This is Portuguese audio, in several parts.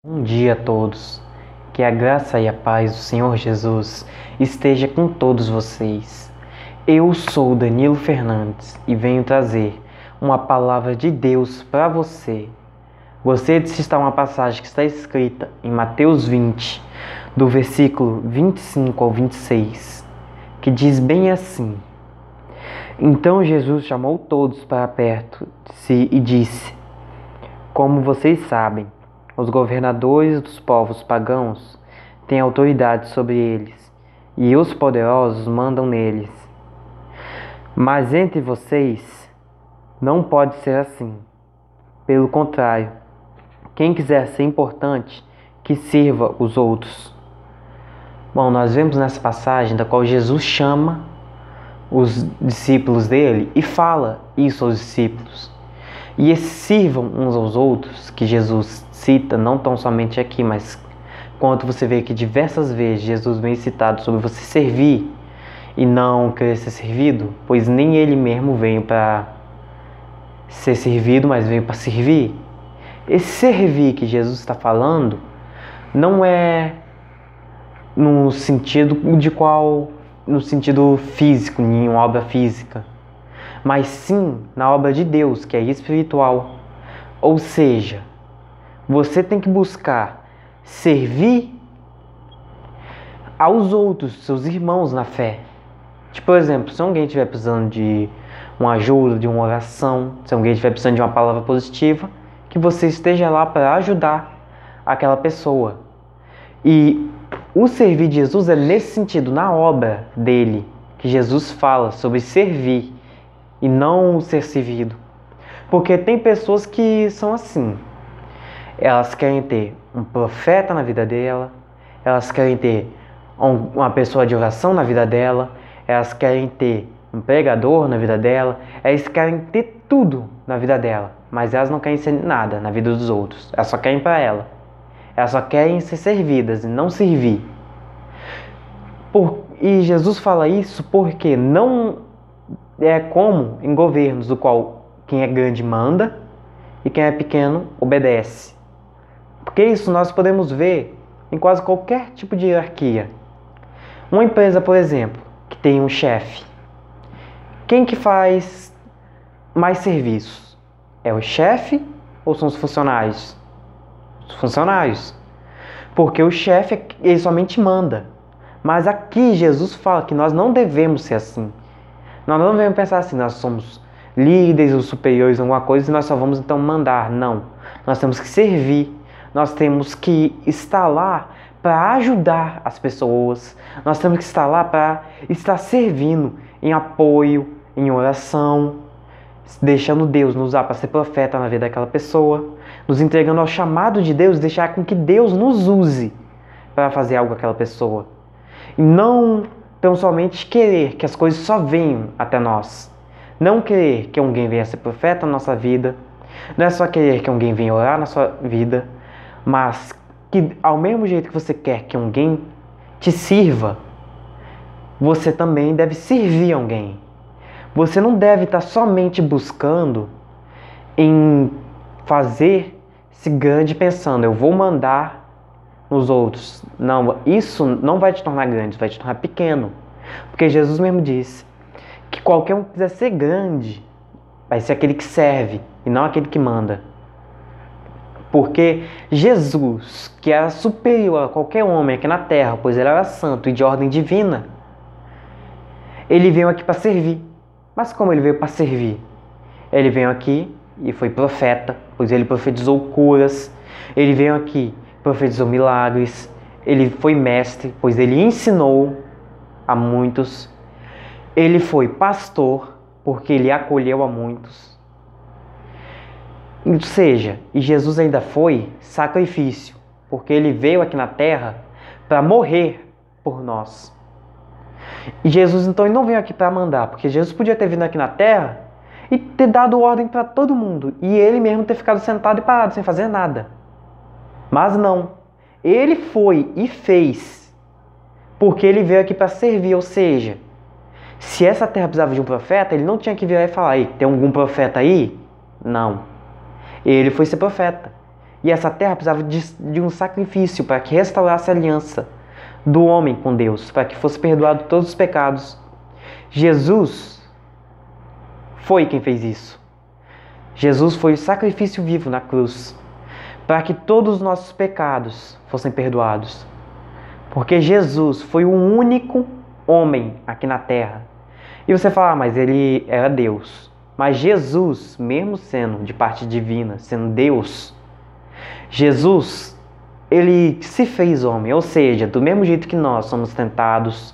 Bom dia a todos. Que a graça e a paz do Senhor Jesus esteja com todos vocês. Eu sou Danilo Fernandes e venho trazer uma palavra de Deus para você. Gostaria de citar uma passagem que está escrita em Mateus 20, do versículo 25 ao 26, que diz bem assim: Então Jesus chamou todos para perto de si e disse: Como vocês sabem, os governadores dos povos pagãos têm autoridade sobre eles, e os poderosos mandam neles. Mas entre vocês não pode ser assim. Pelo contrário, quem quiser ser importante, que sirva os outros. Bom, nós vemos nessa passagem da qual Jesus chama os discípulos dele e fala isso aos discípulos. E esses sirvam uns aos outros, que Jesus cita, não tão somente aqui, mas quanto você vê que diversas vezes Jesus vem citado sobre você servir e não querer ser servido, pois nem ele mesmo veio para ser servido, mas veio para servir. Esse servir que Jesus está falando não é no sentido no sentido físico, em uma obra física, mas sim na obra de Deus, que é espiritual. Ou seja, você tem que buscar servir aos outros, seus irmãos na fé. Tipo, por exemplo, se alguém estiver precisando de uma ajuda, de uma oração, se alguém estiver precisando de uma palavra positiva, que você esteja lá para ajudar aquela pessoa. E o servir de Jesus é nesse sentido, na obra dele, que Jesus fala sobre servir e não ser servido. Porque tem pessoas que são assim. Elas querem ter um profeta na vida dela, elas querem ter uma pessoa de oração na vida dela, elas querem ter um pregador na vida dela, elas querem ter tudo na vida dela, mas elas não querem ser nada na vida dos outros. Elas só querem para ela. Elas só querem ser servidas e não servir. E Jesus fala isso porque não é como em governos do qual quem é grande manda e quem é pequeno obedece. Porque isso nós podemos ver em quase qualquer tipo de hierarquia. Uma empresa, por exemplo, que tem um chefe. Quem que faz mais serviços? É o chefe ou são os funcionários? Os funcionários. Porque o chefe, ele somente manda. Mas aqui Jesus fala que nós não devemos ser assim. Nós não devemos pensar assim, nós somos líderes ou superiores em alguma coisa e nós só vamos então mandar. Não. Nós temos que servir. Nós temos que estar lá para ajudar as pessoas. Nós temos que estar lá para estar servindo em apoio, em oração, deixando Deus nos usar para ser profeta na vida daquela pessoa, nos entregando ao chamado de Deus, deixar com que Deus nos use para fazer algo com aquela pessoa. E não tão somente querer que as coisas só venham até nós. Não querer que alguém venha ser profeta na nossa vida. Não é só querer que alguém venha orar na sua vida, mas que ao mesmo jeito que você quer que alguém te sirva, você também deve servir alguém. Você não deve estar somente buscando em fazer-se grande pensando, eu vou mandar nos outros. Não, isso não vai te tornar grande, vai te tornar pequeno. Porque Jesus mesmo disse que qualquer um que quiser ser grande vai ser aquele que serve e não aquele que manda. Porque Jesus, que era superior a qualquer homem aqui na terra, pois ele era santo e de ordem divina, ele veio aqui para servir. Mas como ele veio para servir? Ele veio aqui e foi profeta, pois ele profetizou curas. Ele veio aqui, profetizou milagres. Ele foi mestre, pois ele ensinou a muitos. Ele foi pastor, porque ele acolheu a muitos. Ou seja, e Jesus ainda foi sacrifício, porque ele veio aqui na terra para morrer por nós. E Jesus então ele não veio aqui para mandar, porque Jesus podia ter vindo aqui na terra e ter dado ordem para todo mundo, e ele mesmo ter ficado sentado e parado, sem fazer nada. Mas não, ele foi e fez, porque ele veio aqui para servir, ou seja, se essa terra precisava de um profeta, ele não tinha que virar e falar, tem algum profeta aí? Não. Ele foi ser profeta. E essa terra precisava de um sacrifício para que restaurasse a aliança do homem com Deus, para que fosse perdoado todos os pecados. Jesus foi quem fez isso. Jesus foi o sacrifício vivo na cruz, para que todos os nossos pecados fossem perdoados. Porque Jesus foi o único homem aqui na terra. E você fala, mas ele era Deus. Mas Jesus, mesmo sendo de parte divina, sendo Deus, Jesus, ele se fez homem. Ou seja, do mesmo jeito que nós somos tentados,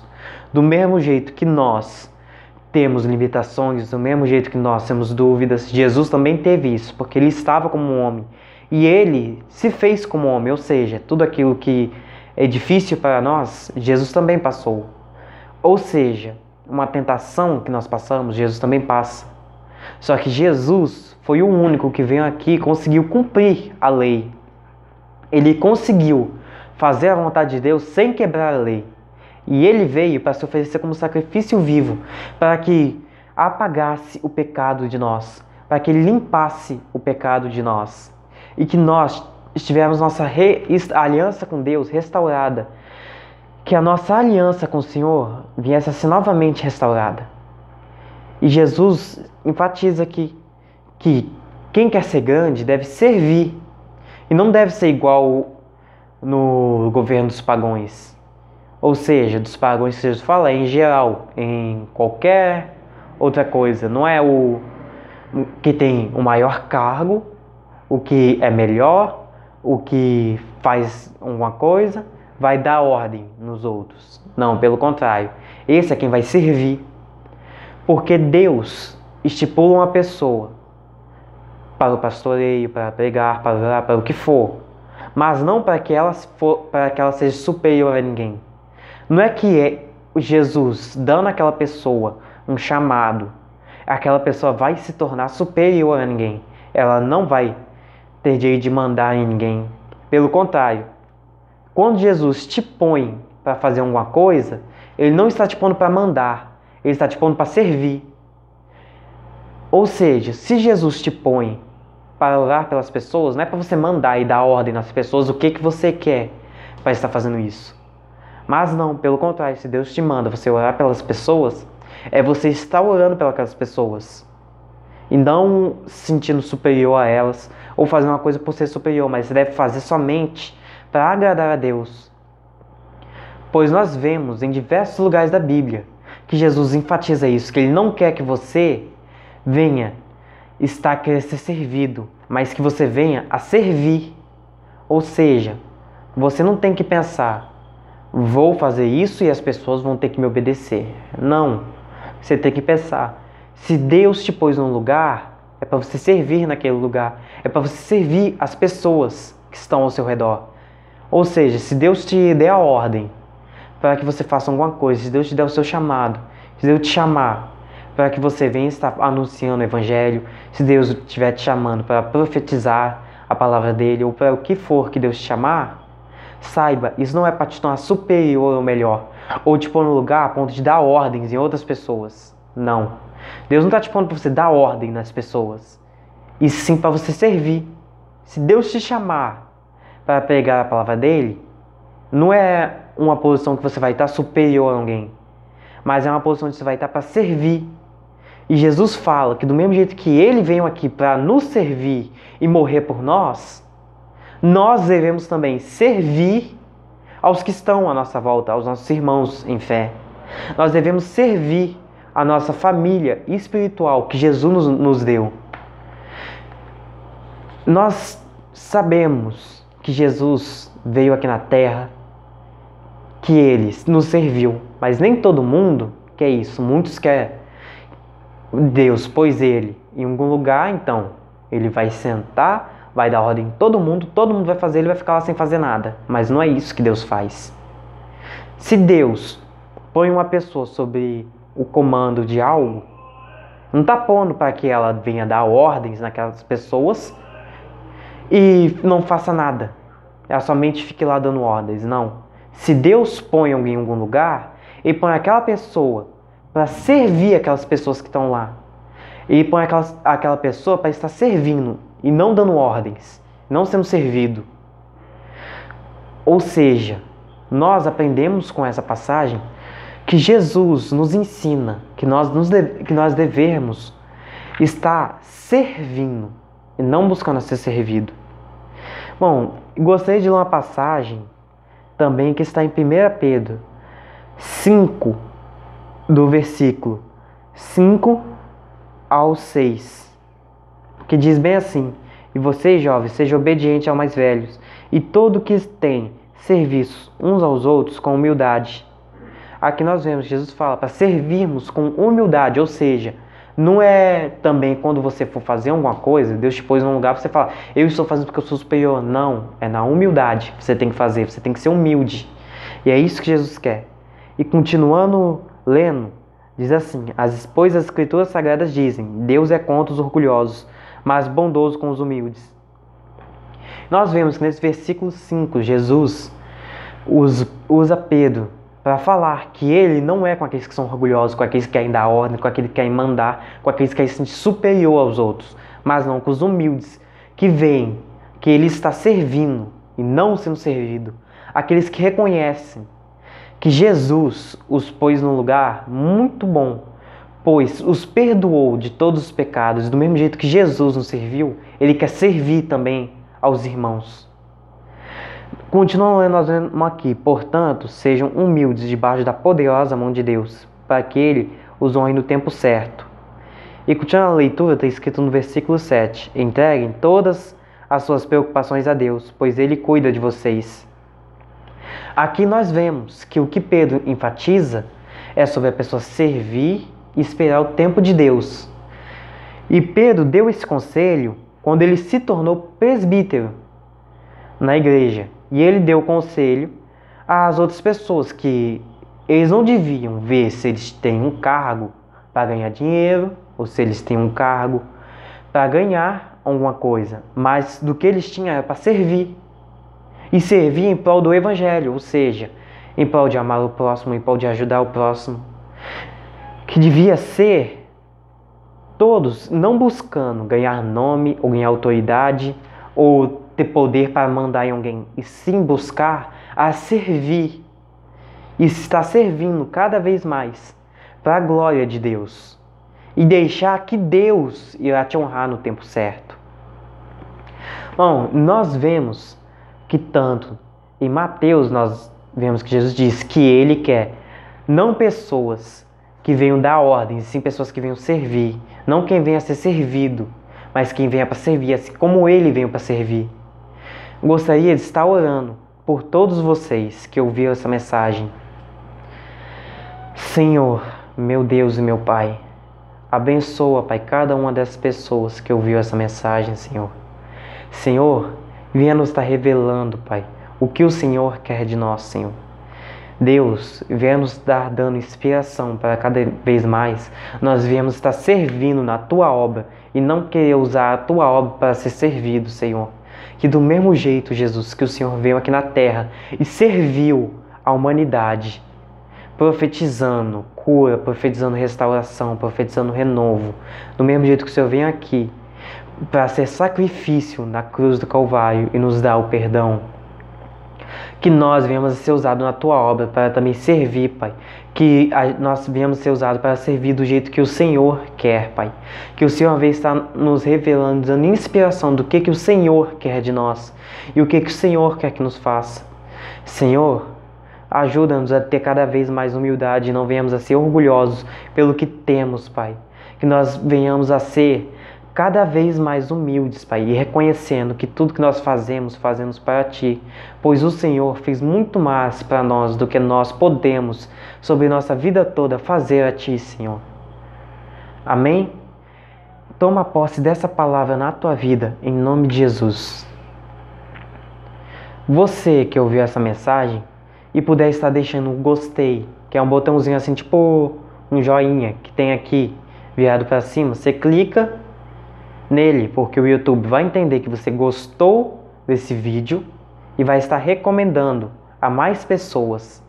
do mesmo jeito que nós temos limitações, do mesmo jeito que nós temos dúvidas, Jesus também teve isso, porque ele estava como um homem. E ele se fez como homem, ou seja, tudo aquilo que é difícil para nós, Jesus também passou. Ou seja, uma tentação que nós passamos, Jesus também passa. Só que Jesus foi o único que veio aqui e conseguiu cumprir a lei. Ele conseguiu fazer a vontade de Deus sem quebrar a lei. E ele veio para se oferecer como sacrifício vivo, para que apagasse o pecado de nós, para que ele limpasse o pecado de nós. E que nós estivermos nossa aliança com Deus restaurada. Que a nossa aliança com o Senhor viesse a ser novamente restaurada. E Jesus enfatiza aqui que quem quer ser grande deve servir. E não deve ser igual no governo dos pagãos. Ou seja, dos pagãos que Jesus fala em geral, em qualquer outra coisa. Não é o que tem o maior cargo, o que é melhor, o que faz uma coisa, vai dar ordem nos outros. Não, pelo contrário. Esse é quem vai servir. Porque Deus estipula uma pessoa para o pastoreio, para pregar, para orar, para o que for. Mas não para que ela seja superior a ninguém. Não é que é Jesus dando àquela pessoa um chamado, aquela pessoa vai se tornar superior a ninguém. Ela não vai ter direito de mandar em ninguém. Pelo contrário, quando Jesus te põe para fazer alguma coisa, Ele não está te pondo para mandar, Ele está te pondo para servir. Ou seja, se Jesus te põe para orar pelas pessoas, não é para você mandar e dar ordem nas pessoas o que você quer para estar fazendo isso. Mas não, pelo contrário, se Deus te manda você orar pelas pessoas, é você estar orando pelas pessoas. E não se sentindo superior a elas, ou fazendo uma coisa por ser superior, mas você deve fazer somente para agradar a Deus. Pois nós vemos em diversos lugares da Bíblia que Jesus enfatiza isso, que Ele não quer que você venha estar querendo ser servido, mas que você venha a servir. Ou seja, você não tem que pensar, vou fazer isso e as pessoas vão ter que me obedecer. Não, você tem que pensar, se Deus te pôs num lugar, é para você servir naquele lugar, é para você servir as pessoas que estão ao seu redor. Ou seja, se Deus te der a ordem para que você faça alguma coisa, se Deus te der o seu chamado, se Deus te chamar para que você venha estar anunciando o Evangelho, se Deus estiver te chamando para profetizar a palavra dele, ou para o que for que Deus te chamar, saiba, isso não é para te tornar superior ou melhor, ou te pôr no lugar a ponto de dar ordens em outras pessoas. Não. Deus não está te pondo para você dar ordem nas pessoas, e sim para você servir. Se Deus te chamar para pregar a palavra dele, não é uma posição que você vai estar superior a alguém, mas é uma posição que você vai estar para servir. E Jesus fala que do mesmo jeito que Ele veio aqui para nos servir e morrer por nós, nós devemos também servir aos que estão à nossa volta, aos nossos irmãos em fé. Nós devemos servir a nossa família espiritual que Jesus nos deu. Nós sabemos que Jesus veio aqui na terra, que Ele nos serviu, mas nem todo mundo quer isso. Muitos querem. Deus pôs Ele em algum lugar, então Ele vai sentar, vai dar ordem em todo mundo vai fazer, Ele vai ficar lá sem fazer nada. Mas não é isso que Deus faz. Se Deus põe uma pessoa sobre o comando de algo, não está pondo para que ela venha dar ordens naquelas pessoas e não faça nada. Ela somente fique lá dando ordens. Não. Se Deus põe alguém em algum lugar, Ele põe aquela pessoa para servir aquelas pessoas que estão lá. Ele põe aquela pessoa para estar servindo e não dando ordens. não sendo servido. Ou seja, nós aprendemos com essa passagem que Jesus nos ensina que nós devemos estar servindo e não buscando ser servido. Bom, gostaria de ler uma passagem também que está em 1 Pedro 5, do versículo 5 ao 6, que diz bem assim: e vocês, jovens, sejam obedientes aos mais velhos, e todo que tem serviços uns aos outros com humildade. Aqui nós vemos, Jesus fala para servirmos com humildade, ou seja, não é também quando você for fazer alguma coisa, Deus te pôs num lugar, você fala, eu estou fazendo porque eu sou superior. Não, é na humildade que você tem que fazer, você tem que ser humilde. E é isso que Jesus quer. E continuando lendo, diz assim: pois as Escrituras Sagradas dizem, Deus é contra os orgulhosos, mas bondoso com os humildes. Nós vemos que nesse versículo 5, Jesus usa Pedro para falar que ele não é com aqueles que são orgulhosos, com aqueles que querem dar ordem, com aqueles que querem mandar, com aqueles que querem se sentir superior aos outros, mas não com os humildes, que veem que ele está servindo e não sendo servido. Aqueles que reconhecem que Jesus os pôs num lugar muito bom, pois os perdoou de todos os pecados. Do mesmo jeito que Jesus nos serviu, ele quer servir também aos irmãos. Continuando lendo, nós vemos aqui: portanto, sejam humildes debaixo da poderosa mão de Deus, para que ele os honre no tempo certo. E continuando a leitura, está escrito no versículo 7: entreguem todas as suas preocupações a Deus, pois ele cuida de vocês. Aqui nós vemos que o que Pedro enfatiza é sobre a pessoa servir e esperar o tempo de Deus. E Pedro deu esse conselho quando ele se tornou presbítero na igreja. E ele deu conselho às outras pessoas que eles não deviam ver se eles têm um cargo para ganhar dinheiro ou se eles têm um cargo para ganhar alguma coisa, mas do que eles tinham era para servir. E servir em prol do evangelho, ou seja, em prol de amar o próximo, em prol de ajudar o próximo. Que devia ser todos não buscando ganhar nome ou ganhar autoridade ou ter poder para mandar em alguém, e sim buscar a servir e estar servindo cada vez mais para a glória de Deus e deixar que Deus irá te honrar no tempo certo. Bom, nós vemos que tanto em Mateus nós vemos que Jesus diz que ele quer não pessoas que venham dar ordens, sim pessoas que venham servir, não quem venha a ser servido, mas quem venha para servir, assim como ele veio para servir. Gostaria de estar orando por todos vocês que ouviram essa mensagem. Senhor, meu Deus e meu Pai, abençoa, Pai, cada uma dessas pessoas que ouviu essa mensagem, Senhor. Senhor, venha nos estar revelando, Pai, o que o Senhor quer de nós, Senhor. Deus, venha nos dar dando inspiração para cada vez mais nós viemos estar servindo na Tua obra e não querer usar a Tua obra para ser servido, Senhor. Que do mesmo jeito, Jesus, que o Senhor veio aqui na terra e serviu a humanidade, profetizando cura, profetizando restauração, profetizando renovo, do mesmo jeito que o Senhor vem aqui para ser sacrifício na cruz do Calvário e nos dar o perdão, que nós venhamos a ser usados na Tua obra para também servir, Pai. Que nós venhamos a ser usados para servir do jeito que o Senhor quer, Pai. Que o Senhor venha estar nos revelando, dando inspiração do que o Senhor quer de nós e o que o Senhor quer que nos faça. Senhor, ajuda-nos a ter cada vez mais humildade e não venhamos a ser orgulhosos pelo que temos, Pai. Que nós venhamos a ser cada vez mais humildes, Pai, e reconhecendo que tudo que nós fazemos, fazemos para Ti, pois o Senhor fez muito mais para nós do que nós podemos, sobre nossa vida toda, fazer a Ti, Senhor. Amém? Toma posse dessa palavra na tua vida, em nome de Jesus. Você que ouviu essa mensagem e puder estar deixando um gostei, que é um botãozinho assim, tipo um joinha que tem aqui, virado para cima, você clica nele, porque o YouTube vai entender que você gostou desse vídeo e vai estar recomendando a mais pessoas.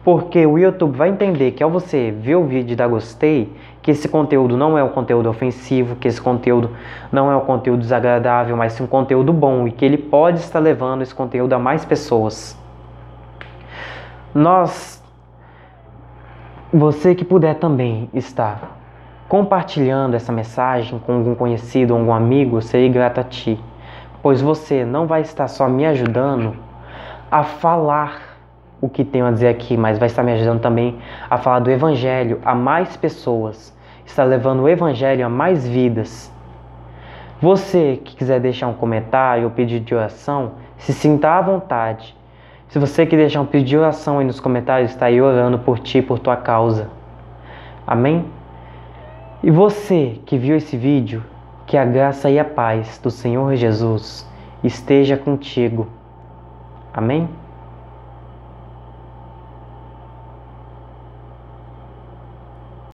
Porque o YouTube vai entender que ao você ver o vídeo e dar gostei, que esse conteúdo não é um conteúdo ofensivo, que esse conteúdo não é um conteúdo desagradável, mas sim um conteúdo bom e que ele pode estar levando esse conteúdo a mais pessoas. Você que puder também estar compartilhando essa mensagem com algum conhecido ou algum amigo, eu serei grato a ti, pois você não vai estar só me ajudando a falar o que tenho a dizer aqui, mas vai estar me ajudando também a falar do Evangelho a mais pessoas, está levando o Evangelho a mais vidas. Você que quiser deixar um comentário ou pedido de oração, se sinta à vontade. Se você que deixar um pedido de oração aí nos comentários, está aí orando por ti, por tua causa. Amém? E você que viu esse vídeo, que a graça e a paz do Senhor Jesus esteja contigo. Amém?